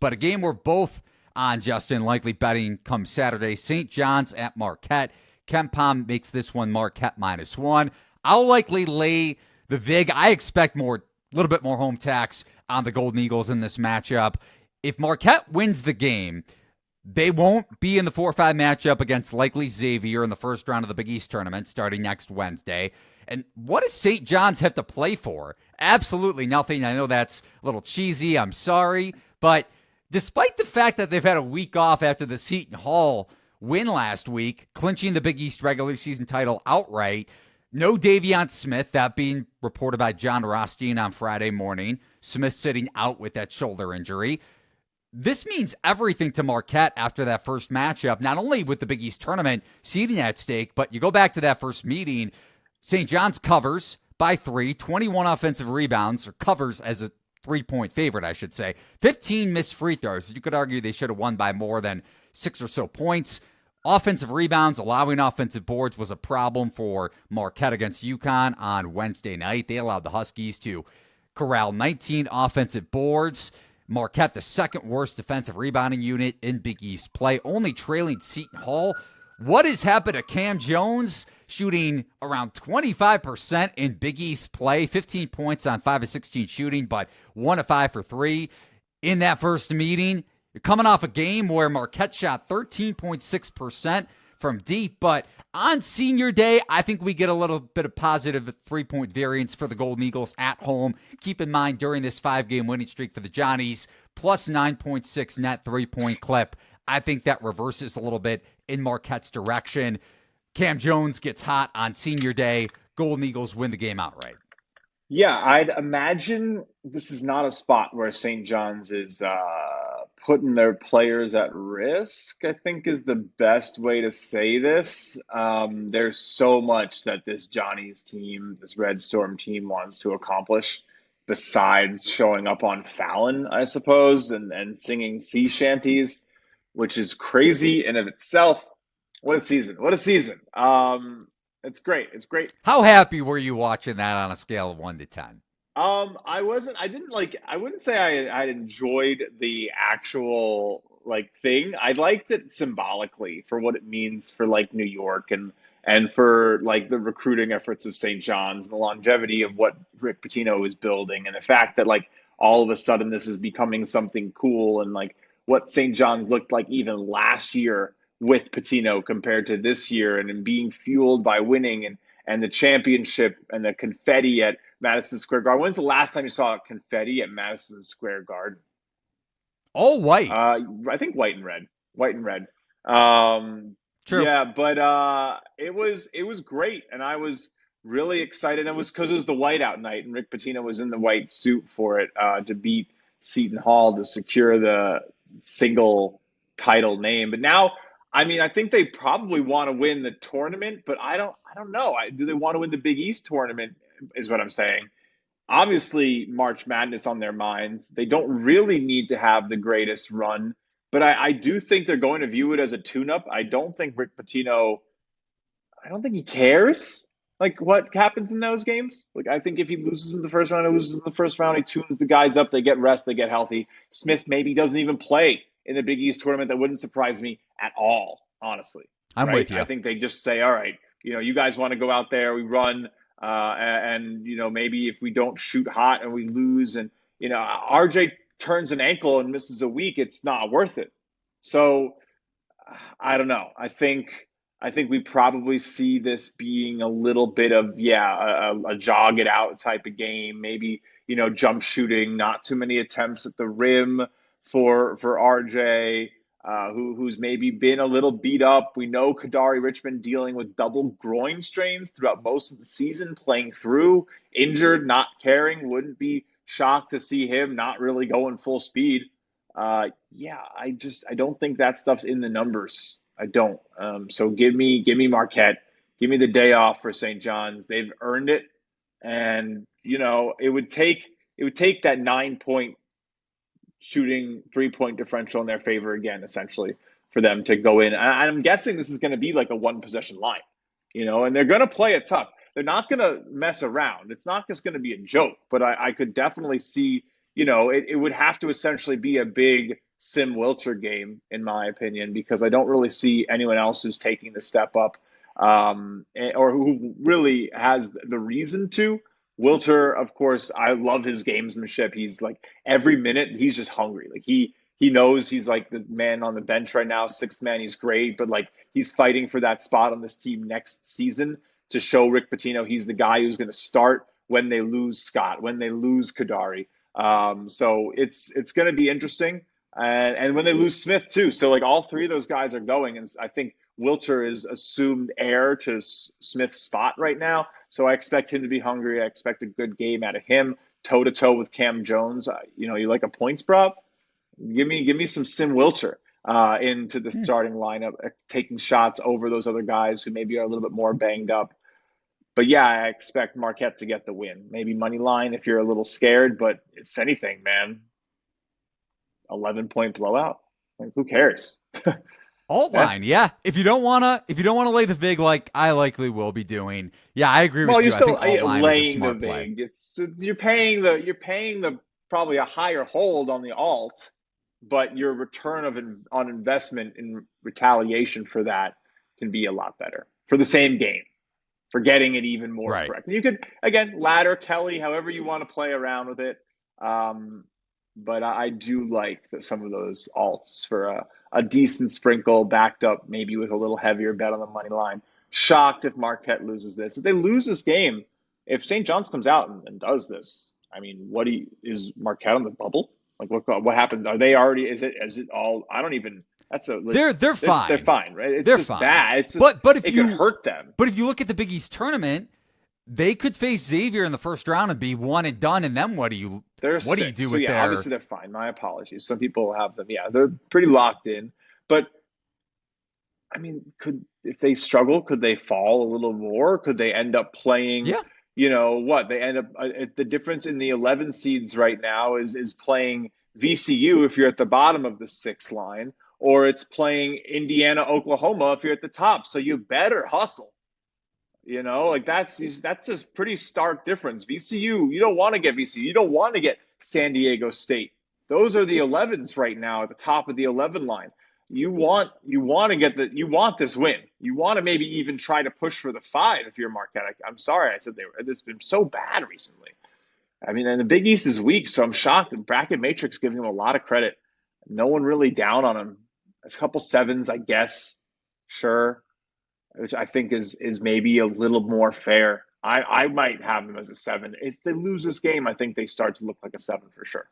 But a game we're both on, Justin, likely betting come Saturday. St. John's at Marquette. KenPom makes this one Marquette -1. I'll likely lay the VIG. I expect a little bit more home tax on the Golden Eagles in this matchup. If Marquette wins the game, they won't be in the 4-5 matchup against likely Xavier in the first round of the Big East tournament starting next Wednesday. And what does St. John's have to play for? Absolutely nothing. I know that's a little cheesy. I'm sorry. But despite the fact that they've had a week off after the Seton Hall win last week, clinching the Big East regular season title outright, no Davion Smith, that being reported by John Rothstein on Friday morning. Smith sitting out with that shoulder injury. This means everything to Marquette after that first matchup, not only with the Big East tournament seeding at stake, but you go back to that first meeting, St. John's covers by 3, 21 offensive rebounds, or covers as a 3-point favorite, I should say. 15 missed free throws. You could argue they should have won by more than 6 or so points. Offensive rebounds, allowing offensive boards was a problem for Marquette against UConn on Wednesday night. They allowed the Huskies to corral 19 offensive boards. Marquette, the second worst defensive rebounding unit in Big East play, only trailing Seton Hall. What has happened to Cam Jones, shooting around 25% in Big East play, 15 points on 5 of 16 shooting, but 1 of 5 for 3 in that first meeting? You're coming off a game where Marquette shot 13.6% from deep, but on senior day, I think we get a little bit of positive 3-point variance for the Golden Eagles at home. Keep in mind, during this 5-game winning streak for the Johnnies, plus 9.6 net 3-point clip. I think that reverses a little bit in Marquette's direction. Cam Jones gets hot on senior day. Golden Eagles win the game outright. Yeah, I'd imagine this is not a spot where St. John's is putting their players at risk, I think is the best way to say this. There's so much that this Johnny's team, this Red Storm team, wants to accomplish besides showing up on Fallon, I suppose, and singing sea shanties, which is crazy in of itself. What a season. What a season. It's great. It's great. How happy were you watching that on a scale of 1 to 10? I wouldn't say I enjoyed the actual thing. I liked it symbolically for what it means for New York and for the recruiting efforts of St. John's and the longevity of what Rick Pitino is building, and the fact that all of a sudden this is becoming something cool, and what St. John's looked like even last year with Pitino compared to this year, and being fueled by winning and the championship and the confetti at Madison Square Garden. When's the last time you saw confetti at Madison Square Garden? Oh, white. I think white and red. White and red. True. Yeah, but it was great, and I was really excited. It was because it was the whiteout night, and Rick Pitino was in the white suit for it to beat Seton Hall to secure the single title name. But now, I think they probably want to win the tournament, but I don't know. Do they want to win the Big East tournament is what I'm saying. Obviously, March Madness on their minds. They don't really need to have the greatest run, but I do think they're going to view it as a tune-up. I don't think Rick Pitino, he cares what happens in those games. I think if he loses in the first round, he tunes the guys up, they get rest, they get healthy. Smith maybe doesn't even play in the Big East tournament. That wouldn't surprise me at all, honestly. I'm with you. I think they just say, all right, you guys want to go out there, we run, and maybe if we don't shoot hot and we lose, and RJ turns an ankle and misses a week, it's not worth it. So I don't know. I think we probably see this being a little bit of a jog it out type of game. Maybe jump shooting, not too many attempts at the rim for RJ, who's maybe been a little beat up. We know Kadari Richmond dealing with double groin strains throughout most of the season, playing through, injured, not caring. Wouldn't be shocked to see him not really going full speed. I don't think that stuff's in the numbers. I don't. So give me Marquette. Give me the day off for St. John's. They've earned it, and it would take that 9-point shooting 3-point differential in their favor again, essentially, for them to go in. And I'm guessing this is going to be a 1-possession line, and they're going to play it tough. They're not going to mess around. It's not just going to be a joke, but I could definitely see, it would have to essentially be a big Sim Wilcher game, in my opinion, because I don't really see anyone else who's taking the step up, or who really has the reason to. Wilcher, of course, I love his gamesmanship. He's like every minute he's just hungry. Like he knows he's like the man on the bench right now, sixth man. He's great, but like he's fighting for that spot on this team next season to show Rick Pitino he's the guy who's going to start when they lose Scott, when they lose Kadari. So it's going to be interesting, and when they lose Smith too. So like all three of those guys are going, and I think Wilcher is assumed heir to Smith's spot right now. So I expect him to be hungry. I expect a good game out of him, toe to toe with Cam Jones. You like a points prop? Give me some Sim Wilcher into the starting lineup, taking shots over those other guys who maybe are a little bit more banged up. But yeah, I expect Marquette to get the win. Maybe money line if you're a little scared, but if anything, man, 11-point blowout. Like, who cares? Alt line, yeah. If you don't wanna lay the vig like I likely will be doing, yeah, I agree with you. Well, you're still I think alt line laying is a the smart play. vig. You're paying the probably a higher hold on the alt, but your return on investment in retaliation for that can be a lot better for the same game, for getting it even more correct. And you could, again, ladder, Kelly, however you want to play around with it. But I do like some of those alts for a decent sprinkle backed up maybe with a little heavier bet on the money line. Shocked if Marquette loses this. If they lose this game, if St. John's comes out and does this, I mean, is Marquette on the bubble? Like what happens? Are they already? Is it all? I don't even. That's a. They're fine. They're fine, right? It's they're just fine. bad. It's just, but if it you could hurt them. But if you look at the Big East tournament, they could face Xavier in the first round and be one and done. And then what do you do with their? Obviously they're fine. My apologies. Some people have them. Yeah, they're pretty locked in. But I mean, if they struggle, could they fall a little more? Could they end up playing? Yeah. They end up the difference in the 11 seeds right now is playing VCU if you're at the bottom of the 6 line, or it's playing Indiana, Oklahoma if you're at the top. So you better hustle. That's a pretty stark difference. VCU, you don't want to get VCU. You don't want to get San Diego State. Those are the 11s right now at the top of the 11 line. You want this win. You want to maybe even try to push for the 5 if you're Marquette. I'm sorry, I said it's been so bad recently. I mean, and the Big East is weak, so I'm shocked. The Bracket Matrix giving him a lot of credit. No one really down on him. A couple 7s, I guess. Sure. Which I think is maybe a little more fair. I might have them as a 7. If they lose this game, I think they start to look like a 7 for sure.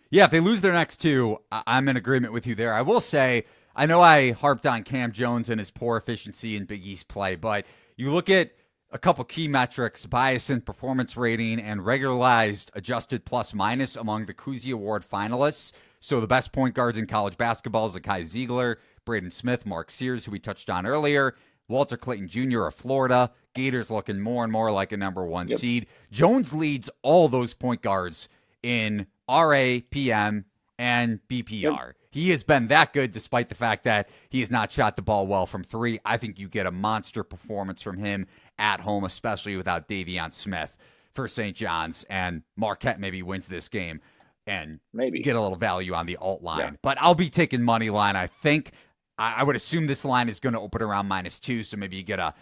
Yeah, if they lose their next 2, I'm in agreement with you there. I will say, I know I harped on Cam Jones and his poor efficiency in Big East play, but you look at a couple key metrics, bias in performance rating and regularized adjusted plus minus among the Cousy Award finalists. So the best point guards in college basketball is Zakai Ziegler, Braden Smith, Mark Sears, who we touched on earlier, Walter Clayton Jr. of Florida. Gators looking more and more like a number 1 seed. Jones leads all those point guards in RA, PM, and BPR. Yep. He has been that good despite the fact that he has not shot the ball well from 3. I think you get a monster performance from him at home, especially without Davion Smith for St. John's, and Marquette maybe wins this game and maybe get a little value on the alt line. Yeah. But I'll be taking money line. I think I would assume this line is going to open around -2, so maybe you get a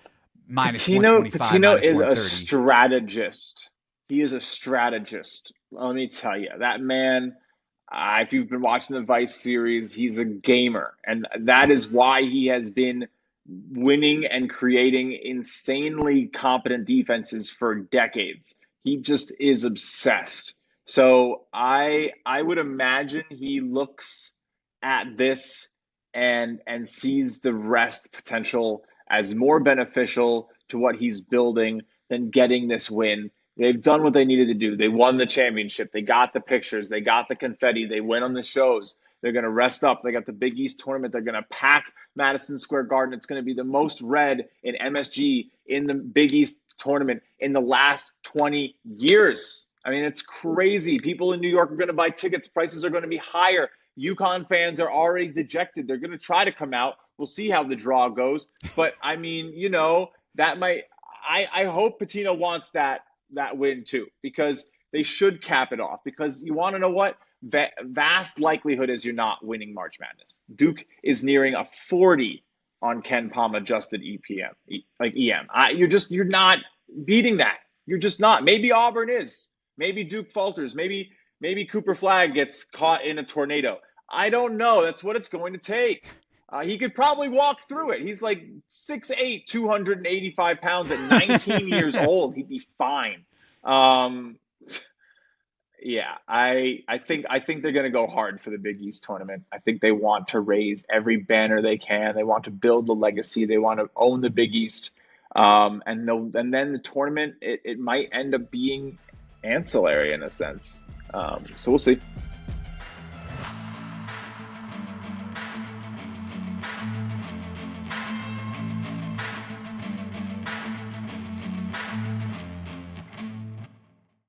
-125. Pitino is a strategist. He is a strategist. Let me tell you, that man, if you've been watching the Vice series, he's a gamer. And that is why he has been winning and creating insanely competent defenses for decades. He just is obsessed. So I would imagine he looks at this and sees the rest potential as more beneficial to what he's building than getting this win. They've done what they needed to do. They won the championship. They got the pictures. They got the confetti. They went on the shows. They're going to rest up. They got the Big East tournament. They're going to pack Madison Square Garden. It's going to be the most read in MSG in the Big East tournament in the last 20 years. I mean, it's crazy. People in New York are going to buy tickets. Prices are going to be higher. UConn fans are already dejected. They're going to try to come out. We'll see how the draw goes. But, I mean, that might – I hope Pitino wants that win too, because they should cap it off, because you want to know what? vast likelihood is you're not winning March Madness. Duke is nearing a 40 on Ken Palm adjusted EPM, like EM. You're not beating that. You're just not. Maybe Auburn is. Maybe Duke falters. Maybe Cooper Flagg gets caught in a tornado. I don't know. That's what it's going to take. He could probably walk through it. He's like 6'8", 285 pounds at 19 years old. He'd be fine. Yeah, I think they're going to go hard for the Big East tournament. I think they want to raise every banner they can. They want to build the legacy. They want to own the Big East. And then the tournament, it might end up being ancillary in a sense. So we'll see.